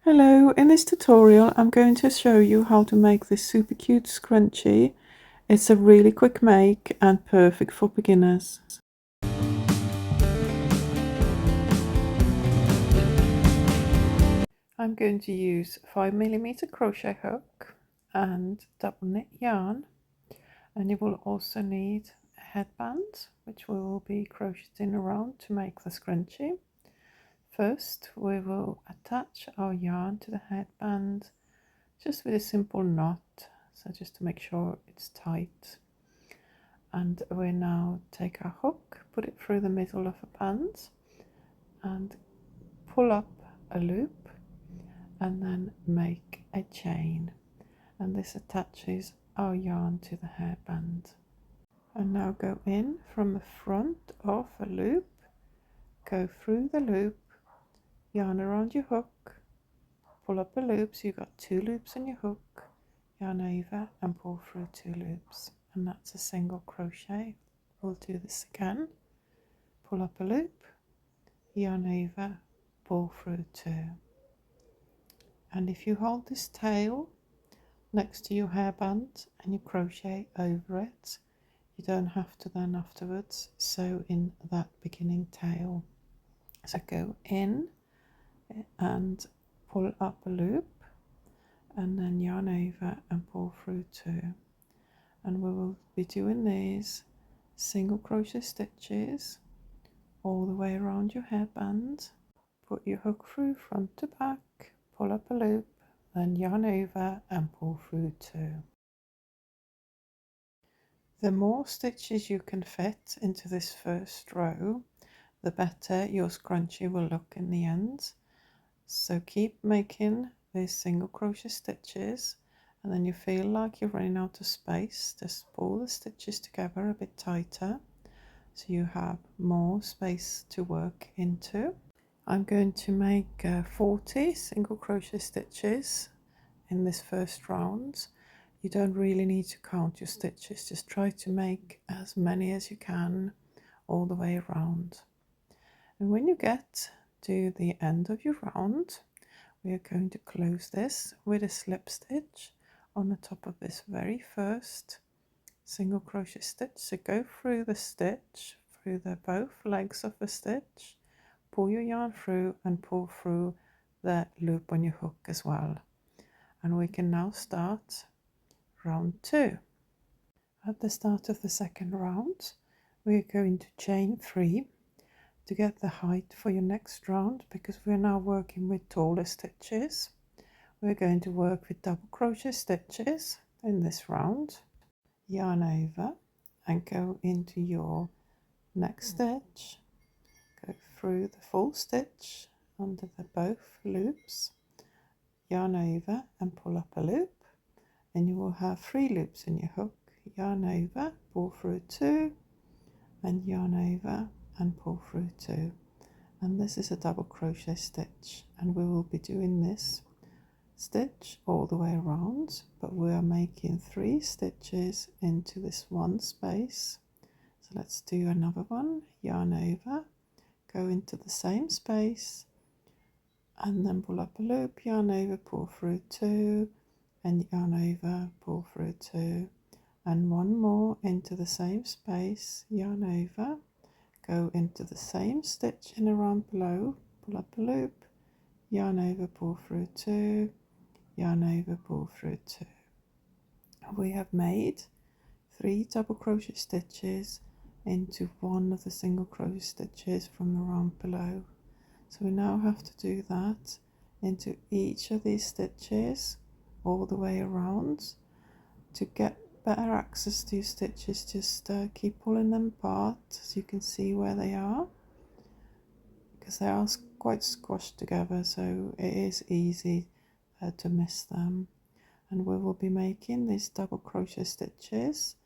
Hello, in this tutorial I'm going to show you how to make this super cute scrunchie. It's a really quick make and perfect for beginners. I'm going to use 5mm crochet hook and double knit yarn, and you will also need a headband which we will be crocheting around to make the scrunchie. First we will attach our yarn to the headband just with a simple knot, so just to make sure it's tight. And we now take our hook, put it through the middle of a band and pull up a loop and then make a chain, and this attaches our yarn to the hairband. And now go in from the front of a loop, go through the loop, yarn around your hook, pull up a loop, so you've got 2 loops on your hook, yarn over and pull through 2 loops, and that's a single crochet. We'll do this again. Pull up a loop, yarn over, pull through 2. And if you hold this tail next to your hairband and you crochet over it, you don't have to then afterwards sew in that beginning tail. So go in and pull up a loop and then yarn over and pull through 2. And we will be doing these single crochet stitches all the way around your hairband. Put your hook through front to back, pull up a loop, then yarn over and pull through 2. The more stitches you can fit into this first row, the better your scrunchie will look in the end. So keep making these single crochet stitches, and then you feel like you're running out of space, just pull the stitches together a bit tighter so you have more space to work into. I'm going to make 40 single crochet stitches in this first round. You don't really need to count your stitches, just try to make as many as you can all the way around. And when you get to the end of your round, we are going to close this with a slip stitch on the top of this very first single crochet stitch. So go through the stitch, through the both legs of the stitch, pull your yarn through and pull through the loop on your hook as well. And we can now start round 2. At the start of the second round, we are going to chain 3 to get the height for your next round, because we're now working with taller stitches. We're going to work with double crochet stitches in this round. Yarn over and go into your next stitch, go through the full stitch under the both loops, yarn over and pull up a loop, and you will have 3 loops in your hook. Yarn over, pull through 2, and yarn over and pull through 2. And this is a double crochet stitch, and we will be doing this stitch all the way around, but we are making 3 stitches into this one space. So let's do another one. Yarn over, go into the same space, and then pull up a loop, yarn over, pull through 2, and yarn over, pull through 2, and one more into the same space, yarn over, go into the same stitch in a round below, pull up a loop, yarn over, pull through 2, yarn over, pull through 2. We have made 3 double crochet stitches into one of the single crochet stitches from the round below. So we now have to do that into each of these stitches all the way around. To get better access to your stitches, just keep pulling them apart so you can see where they are, because they are quite squashed together, so it is easy to miss them. And we will be making these double crochet stitches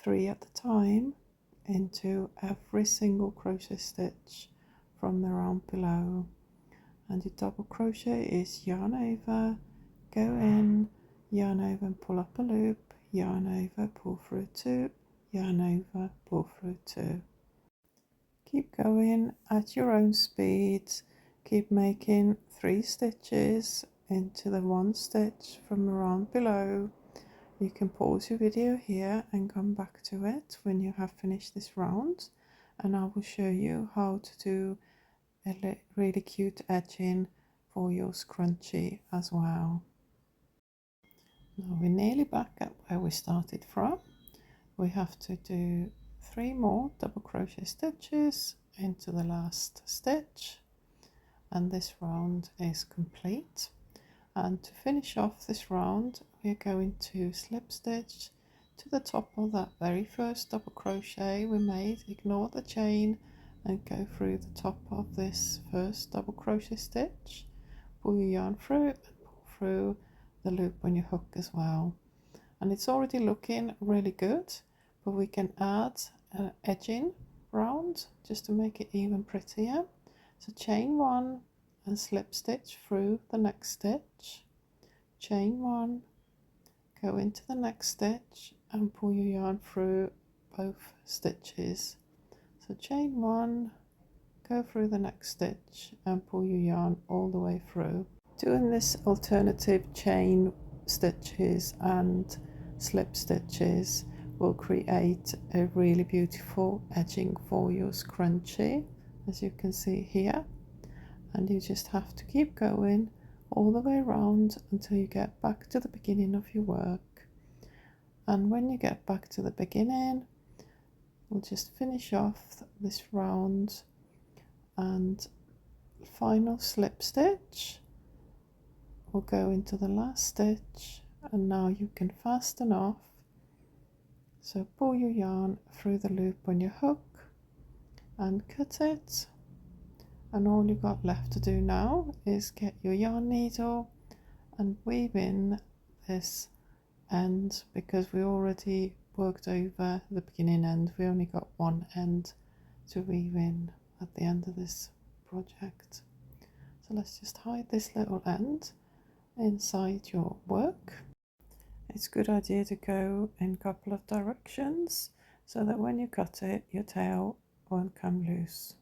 3 at a time into every single crochet stitch from the round below. And your double crochet is yarn over, go in, yarn over and pull up a loop, yarn over, pull through 2, yarn over, pull through 2. Keep going at your own speed. Keep making 3 stitches into the 1 stitch from around below. You can pause your video here and come back to it when you have finished this round, and I will show you how to do a really cute edging for your scrunchie as well. Now we're nearly back at where we started from. We have to do 3 more double crochet stitches into the last stitch, and this round is complete. And to finish off this round, we're going to slip stitch to the top of that very first double crochet we made. Ignore the chain and go through the top of this first double crochet stitch, pull your yarn through and pull through the loop on your hook as well. And it's already looking really good, but we can add an edging round just to make it even prettier. So chain 1 and slip stitch through the next stitch, chain 1, go into the next stitch and pull your yarn through both stitches. So chain 1, go through the next stitch and pull your yarn all the way through. Doing this alternative chain stitches and slip stitches will create a really beautiful edging for your scrunchie, as you can see here. And you just have to keep going all the way around until you get back to the beginning of your work. And when you get back to the beginning, we'll just finish off this round and final slip stitch will go into the last stitch, and now you can fasten off. So pull your yarn through the loop on your hook and cut it, and all you've got left to do now is get your yarn needle and weave in this end, because we already worked over the beginning end. We only got one end to weave in at the end of this project. So let's just hide this little end inside your work. It's a good idea to go in a couple of directions so that when you cut it, your tail won't come loose.